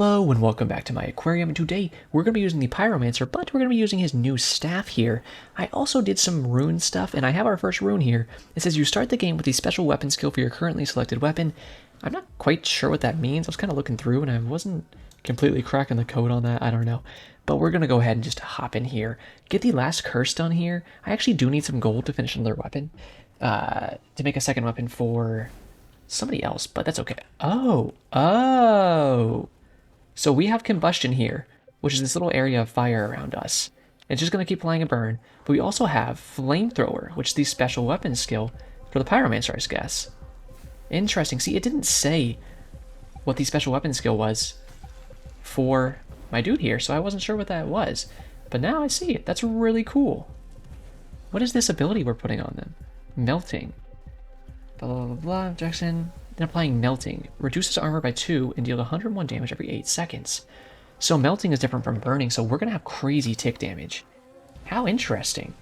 Hello and welcome back to my aquarium, and today we're going to be using the Pyromancer, but we're going to be using his new staff here. I also did some rune stuff, and I have our first rune here. It says you start the game with the special weapon skill for your currently selected weapon. I'm not quite sure what that means. I was kind of looking through and I wasn't completely cracking the code on that. I don't know. But we're going to go ahead and just hop in here. Get the last curse done here. I actually do need some gold to finish another weapon. To make a second weapon for somebody else, but that's okay. Oh. So we have combustion here, which is this little area of fire around us. It's just going to keep playing a burn. But we also have flamethrower, which is the special weapon skill for the Pyromancer, I guess. Interesting. See, it didn't say what the special weapon skill was for my dude here, so I wasn't sure what that was. But now I see it. That's really cool. What is this ability we're putting on them? Melting. Blah, blah, blah, blah. Objection. Then applying melting. Reduces armor by 2 and deals 101 damage every 8 seconds. So melting is different from burning, so we're going to have crazy tick damage. How interesting.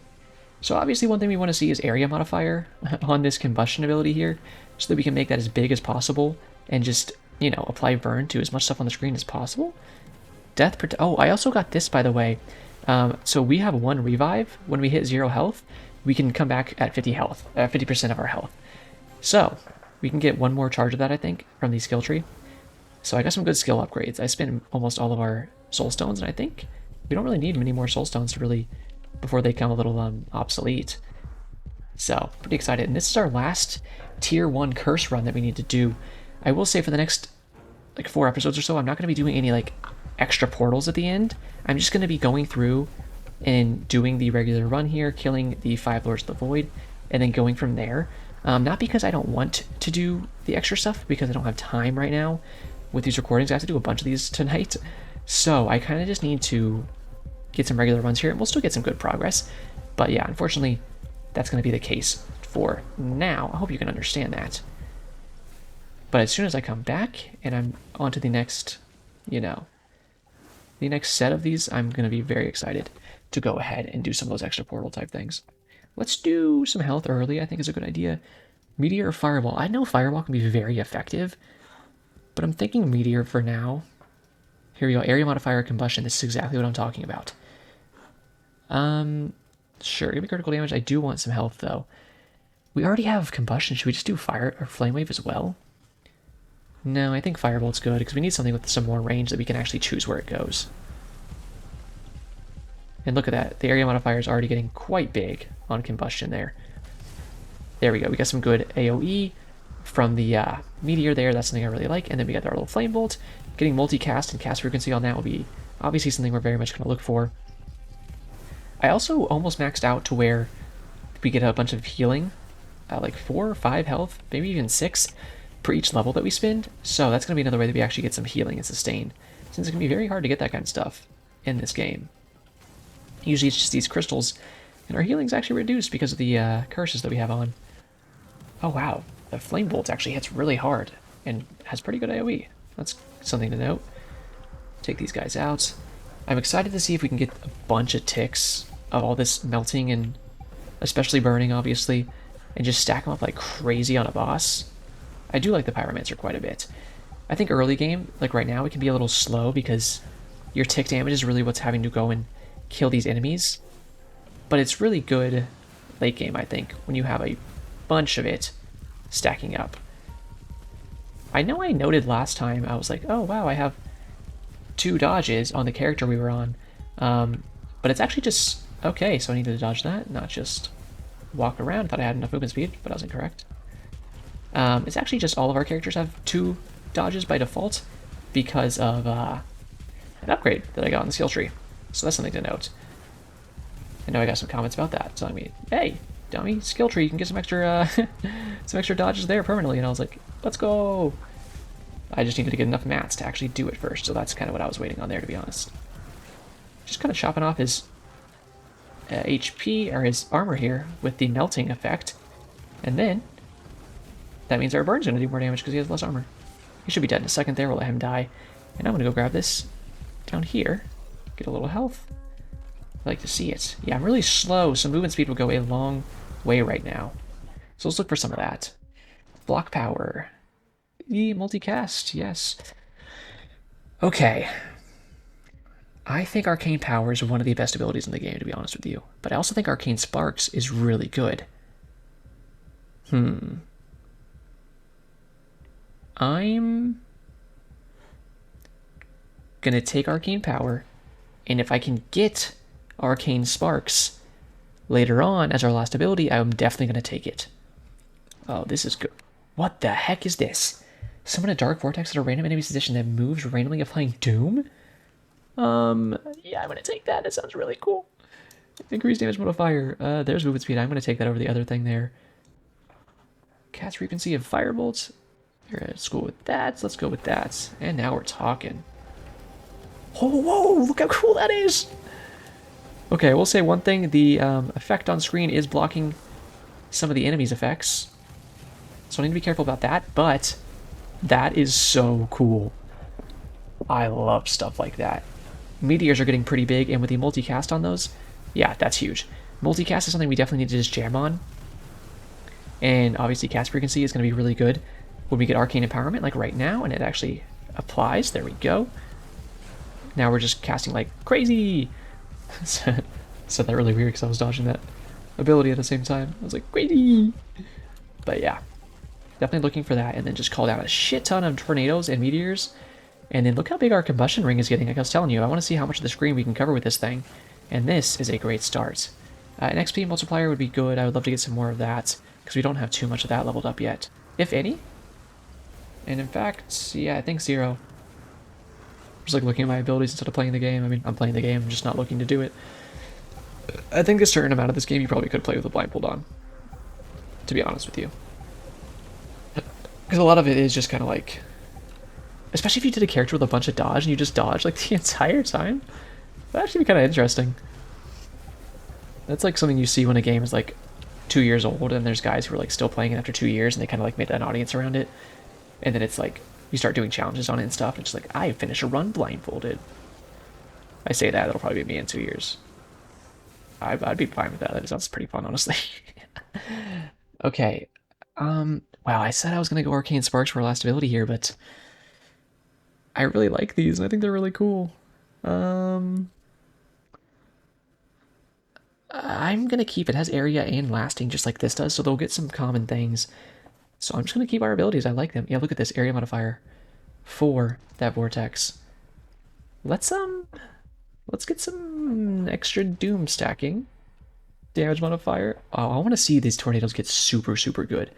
So obviously one thing we want to see is area modifier on this combustion ability here, so that we can make that as big as possible and just, you know, apply burn to as much stuff on the screen as possible. Oh, I also got this, by the way. So we have 1 revive. When we hit 0 health, we can come back at 50% of our health. So we can get 1 more charge of that, I think, from the skill tree. So I got some good skill upgrades. I spent almost all of our soul stones, and I think we don't really need many more soul stones to really, before they become a little obsolete. So pretty excited. And this is our last tier 1 curse run that we need to do. I will say for the next like 4 episodes or so, I'm not going to be doing any like extra portals at the end. I'm just going to be going through and doing the regular run here, killing the 5 Lords of the Void, and then going from there. Not because I don't want to do the extra stuff, because I don't have time right now with these recordings. I have to do a bunch of these tonight. So I kind of just need to get some regular runs here, and we'll still get some good progress. But yeah, unfortunately, that's going to be the case for now. I hope you can understand that. But as soon as I come back and I'm on to the next, the next set of these, I'm going to be very excited to go ahead and do some of those extra portal type things. Let's do some health early, I think is a good idea. Meteor or Fireball. I know Fireball can be very effective, but I'm thinking Meteor for now. Here we go, area modifier combustion. This is exactly what I'm talking about. Sure, give me critical damage. I do want some health though. We already have combustion. Should we just do fire or flame wave as well? No, I think Firebolt's good because we need something with some more range that we can actually choose where it goes. And look at that, the area modifier is already getting quite big on combustion there. There we go, we got some good AoE from the meteor there. That's something I really like. And then we got our little flame bolt. Getting multicast and cast frequency on that will be obviously something we're very much going to look for. I also almost maxed out to where we get a bunch of healing, like 4 or 5 health, maybe even 6 per each level that we spend. So that's going to be another way that we actually get some healing and sustain, since it's going to be very hard to get that kind of stuff in this game. Usually it's just these crystals, and our healing's actually reduced because of the curses that we have on. Oh wow, the flame bolt actually hits really hard and has pretty good AoE. That's something to note. Take these guys out. I'm excited to see if we can get a bunch of ticks of all this melting and especially burning, obviously, and just stack them up like crazy on a boss. I do like the Pyromancer quite a bit. I think early game, like right now, it can be a little slow because your tick damage is really what's having to go and kill these enemies, but it's really good late game, I think, when you have a bunch of it stacking up. I know I noted last time, I was like, oh wow, I have 2 dodges on the character we were on, but it's actually just, okay, so I need to dodge that, not just walk around. I thought I had enough movement speed, but I was incorrect. It's actually just all of our characters have 2 dodges by default because of an upgrade that I got on the skill tree. So that's something to note. I know I got some comments about that telling me, hey, dummy, skill tree, you can get some extra some extra dodges there permanently. And I was like, let's go. I just needed to get enough mats to actually do it first. So that's kind of what I was waiting on there, to be honest. Just kind of chopping off his HP, or his armor here, with the melting effect. And then that means our burn's going to do more damage because he has less armor. He should be dead in a second there. We'll let him die. And I'm going to go grab this down here. Get a little health. I like to see it. Yeah, I'm really slow, so movement speed will go a long way right now. So let's look for some of that. Block power. The multicast, yes. Okay. I think Arcane Power is one of the best abilities in the game, to be honest with you. But I also think Arcane Sparks is really good. I'm gonna take Arcane Power, and if I can get Arcane Sparks later on as our last ability, I'm definitely gonna take it. Oh, this is good. What the heck is this? Summon a Dark Vortex at a random enemy's position that moves randomly applying Doom? Yeah, I'm gonna take that. That sounds really cool. Increased damage modifier. There's movement speed. I'm gonna take that over the other thing there. Cast frequency of firebolts. You're at school with that. So let's go with that. And now we're talking. Oh, whoa! Look how cool that is. Okay, I will say one thing. The effect on screen is blocking some of the enemy's effects, so I need to be careful about that. But that is so cool. I love stuff like that. Meteors are getting pretty big, and with the multicast on those, yeah, that's huge. Multicast is something we definitely need to just jam on. And obviously cast frequency is going to be really good when we get Arcane Empowerment, like right now, and it actually applies. There we go. Now we're just casting like crazy. Said that really weird because I was dodging that ability at the same time. I was like, crazy. But yeah, definitely looking for that, and then just call down a shit ton of tornadoes and meteors. And then look how big our combustion ring is getting. Like I was telling you, I want to see how much of the screen we can cover with this thing. And this is a great start. An XP multiplier would be good. I would love to get some more of that, because we don't have too much of that leveled up yet, if any. And in fact, yeah, I think 0. Just like looking at my abilities instead of playing the game. I mean, I'm playing the game, I'm just not looking to do it. I think a certain amount of this game you probably could play with a blindfold on, to be honest with you. Because a lot of it is just kind of like, especially if you did a character with a bunch of dodge and you just dodge like the entire time, that'd actually be kind of interesting. That's like something you see when a game is like 2 years old and there's guys who are like still playing it after 2 years and they kind of like made an audience around it. And then it's like, you start doing challenges on it and stuff, and it's like, I finished a run blindfolded. I say that, it'll probably be me in 2 years. I'd be fine with that. That sounds pretty fun, honestly. Okay. Wow, I said I was gonna go Arcane Sparks for our last ability here, but I really like these, and I think they're really cool. I'm gonna keep it. It has area and lasting, just like this does, so they'll get some common things. So I'm just gonna keep our abilities. I like them. Yeah, look at this area modifier for that vortex. Let's get some extra doom stacking. Damage modifier. Oh, I want to see these tornadoes get super, super good.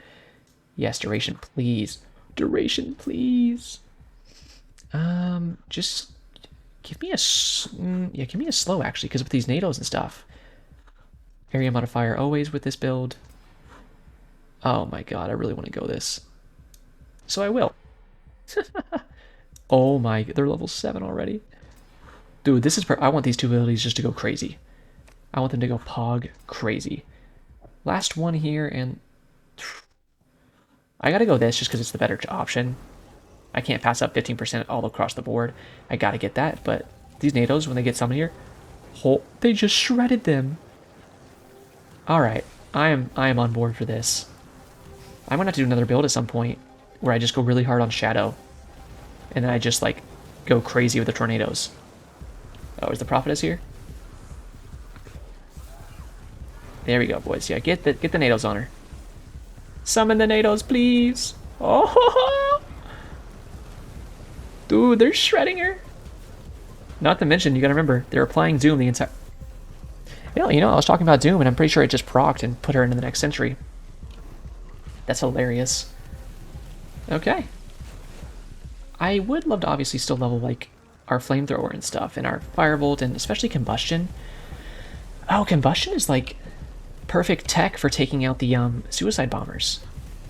Yes, duration, please. Duration, please. Just give me a yeah, give me a slow actually, because with these NATOs and stuff. Area modifier always with this build. Oh my god, I really want to go this. So I will. Oh my, they're level 7 already. Dude, this is I want these two abilities just to go crazy. I want them to go pog crazy. Last one here, and I gotta go this just because it's the better option. I can't pass up 15% all across the board. I gotta get that, but these NATOs, when they get summoned here, they just shredded them. Alright, I am on board for this. I'm gonna have to do another build at some point where I just go really hard on Shadow. And then I just like go crazy with the tornadoes. Oh, is the prophetess here? There we go, boys. Yeah, get the NATOs on her. Summon the NATOs, please. Oh, dude, they're shredding her. Not to mention, you gotta remember, they're applying Doom the entire. Yeah, you know, I was talking about Doom, and I'm pretty sure it just procced and put her into the next century. That's hilarious. Okay. I would love to obviously still level like our flamethrower and stuff, and our firebolt, and especially combustion. Oh, combustion is like perfect tech for taking out the suicide bombers,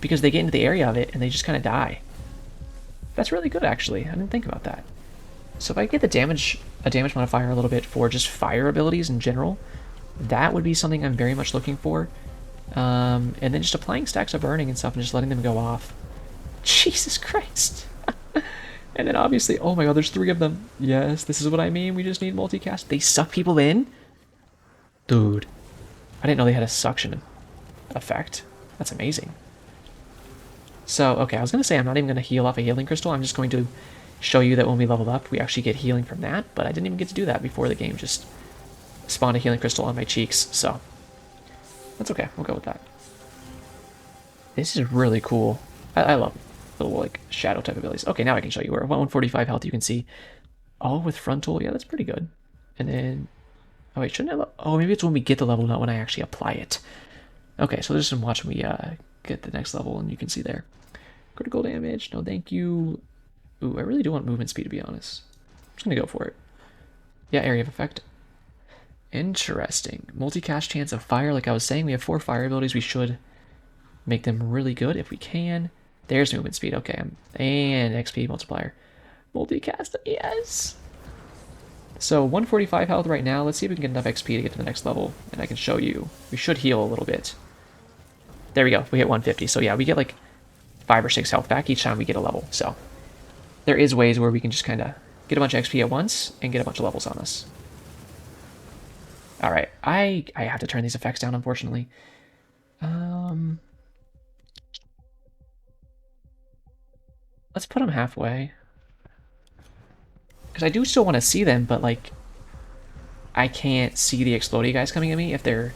because they get into the area of it and they just kind of die. That's really good, actually. I didn't think about that. So if I get a damage modifier a little bit for just fire abilities in general, that would be something I'm very much looking for. And then just applying stacks of burning and stuff and just letting them go off. Jesus Christ. And then obviously, oh my god, there's 3 of them. Yes, this is what I mean. We just need multicast. They suck people in? Dude. I didn't know they had a suction effect. That's amazing. So, okay, I was going to say I'm not even going to heal off a healing crystal. I'm just going to show you that when we level up, we actually get healing from that, but I didn't even get to do that before the game just spawned a healing crystal on my cheeks, so that's okay. We'll go with that. This is really cool. I love the little, like, shadow type abilities. Okay, now I can show you. We're at 145 health, you can see. All with frontal. Yeah, that's pretty good. And then... Oh, wait, shouldn't I... Oh, maybe it's when we get the level, not when I actually apply it. Okay, so just watch me get the next level, and you can see there. Critical damage. No, thank you. Ooh, I really do want movement speed, to be honest. I'm just going to go for it. Yeah, area of effect. Interesting. Multicast chance of fire. Like I was saying, we have 4 fire abilities. We should make them really good if we can. There's movement speed. Okay. And XP multiplier. Multicast. Yes. So 145 health right now. Let's see if we can get enough XP to get to the next level. And I can show you. We should heal a little bit. There we go. We hit 150. So yeah, we get like 5 or 6 health back each time we get a level. So there is ways where we can just kind of get a bunch of XP at once and get a bunch of levels on us. Alright, I have to turn these effects down, unfortunately. Let's put them halfway. Because I do still want to see them, but, like, I can't see the explodey guys coming at me if they're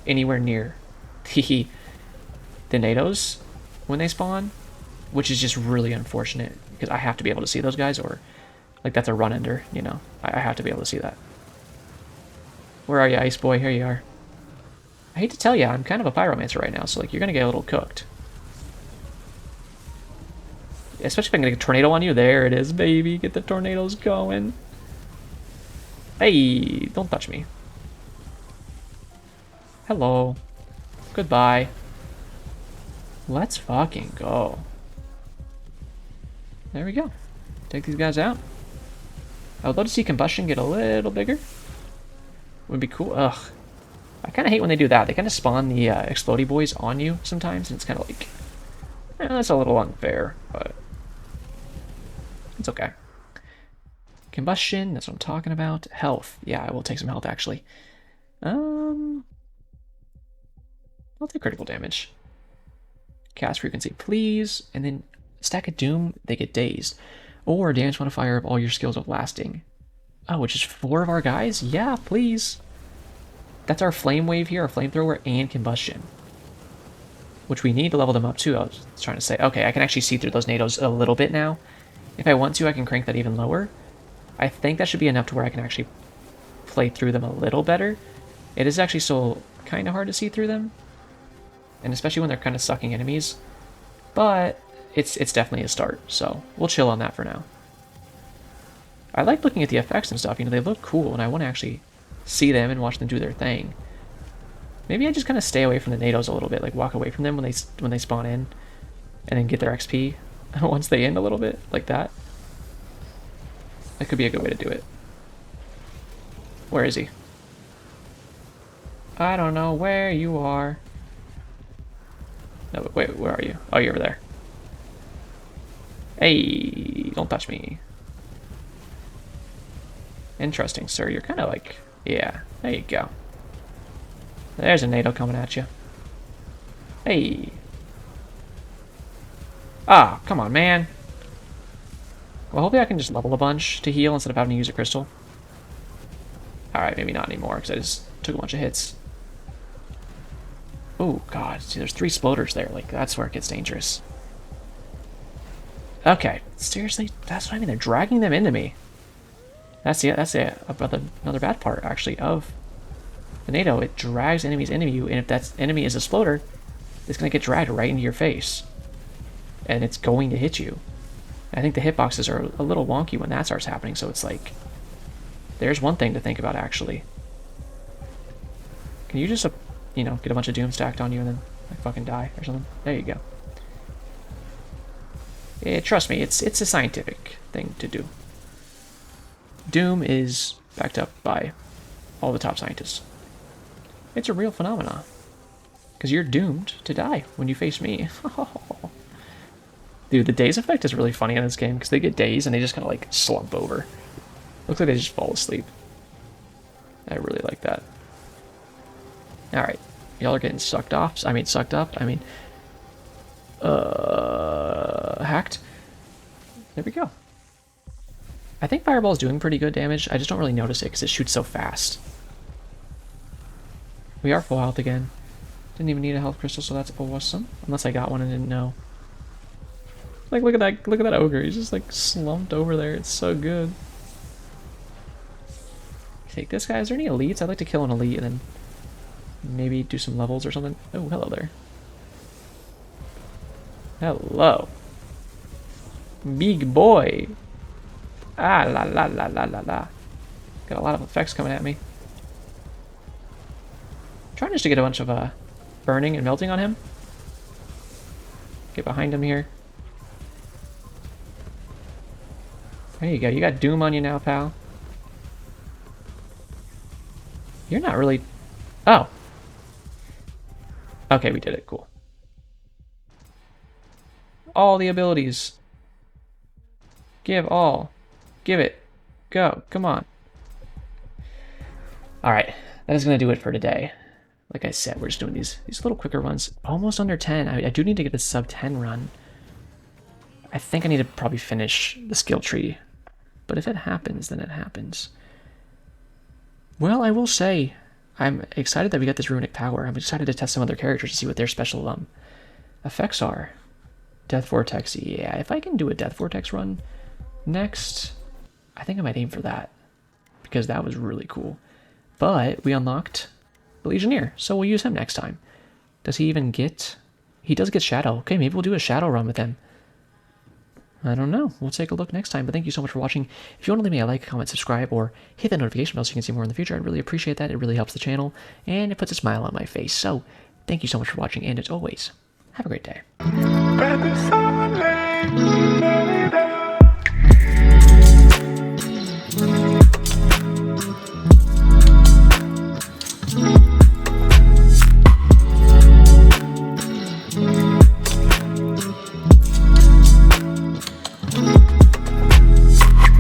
anywhere near the NATOs when they spawn, which is just really unfortunate, because I have to be able to see those guys, or, like, that's a run-ender, you know? I have to be able to see that. Where are you, Ice Boy? Here you are. I hate to tell you, I'm kind of a Pyromancer right now, so, like, you're gonna get a little cooked. Especially if I can get a tornado on you. There it is, baby. Get the tornadoes going. Hey, don't touch me. Hello. Goodbye. Let's fucking go. There we go. Take these guys out. I would love to see combustion get a little bigger. Would be cool. Ugh. I kind of hate when they do that. They kind of spawn the explodey boys on you sometimes, and it's kind of like... that's a little unfair, but... it's okay. Combustion, that's what I'm talking about. Health. Yeah, I will take some health, actually. I'll take critical damage. Cast frequency, please. And then stack of doom, they get dazed. Or damage modifier of all your skills of lasting. Oh, which is 4 of our guys? Yeah, please. That's our flame wave here, our flamethrower, and combustion. Which we need to level them up too. I was trying to say, okay, I can actually see through those NATOs a little bit now. If I want to, I can crank that even lower. I think that should be enough to where I can actually play through them a little better. It is actually still kind of hard to see through them. And especially when they're kind of sucking enemies. But it's definitely a start, so we'll chill on that for now. I like looking at the effects and stuff, you know, they look cool, and I want to actually see them and watch them do their thing. Maybe I just kind of stay away from the NATOs a little bit, like walk away from them when they spawn in, and then get their XP once they end a little bit, like that. That could be a good way to do it. Where is he? I don't know where you are. No, but wait, where are you? Oh, you're over there. Hey, don't touch me. Interesting, sir. You're kind of like... yeah, there you go. There's a NATO coming at you. Hey. Ah, come on, man. Well, hopefully I can just level a bunch to heal instead of having to use a crystal. Alright, maybe not anymore, because I just took a bunch of hits. Oh, God. See, there's 3 sploders there. Like, that's where it gets dangerous. Okay. Seriously? That's what I mean. They're dragging them into me. That's another bad part, actually, of the NATO. It drags enemies into you, and if that enemy is a sploder, it's going to get dragged right into your face. And it's going to hit you. I think the hitboxes are a little wonky when that starts happening, so it's like... there's one thing to think about, actually. Can you just, you know, get a bunch of doom stacked on you and then like, fucking die or something? There you go. Yeah, trust me, it's a scientific thing to do. Doom is backed up by all the top scientists. It's a real phenomenon. Because you're doomed to die when you face me. Dude, the daze effect is really funny in this game because they get dazed and they just kind of like slump over. Looks like they just fall asleep. I really like that. Alright. Y'all are getting sucked off. I mean, sucked up. I mean, hacked. There we go. I think Fireball is doing pretty good damage. I just don't really notice it because it shoots so fast. We are full health again. Didn't even need a health crystal, so that's awesome. Unless I got one and didn't know. Like, look at that ogre. He's just like slumped over there. It's so good. Take this guy. Is there any elites? I'd like to kill an elite and then maybe do some levels or something. Oh, hello there. Hello. Big boy. Ah, la la la la la la. Got a lot of effects coming at me. I'm trying just to get a bunch of burning and melting on him. Get behind him here. There you go. You got Doom on you now, pal. You're not really... Oh. Okay, we did it. Cool. All the abilities. Give all. Give it. Go. Come on. Alright. That is going to do it for today. Like I said, we're just doing these little quicker runs. Almost under 10. I do need to get this sub 10 run. I think I need to probably finish the skill tree. But if it happens, then it happens. Well, I will say, I'm excited that we got this runic power. I'm excited to test some other characters to see what their special effects are. Death Vortex, yeah. If I can do a Death Vortex run next, I think I might aim for that. Because that was really cool. But we unlocked the Legionnaire, so we'll use him next time. Does he even get... He does get Shadow. Okay, maybe we'll do a Shadow run with him. I don't know. We'll take a look next time. But thank you so much for watching. If you want to leave me a like, comment, subscribe, or hit that notification bell so you can see more in the future, I'd really appreciate that. It really helps the channel, and it puts a smile on my face. So, thank you so much for watching, and as always, have a great day.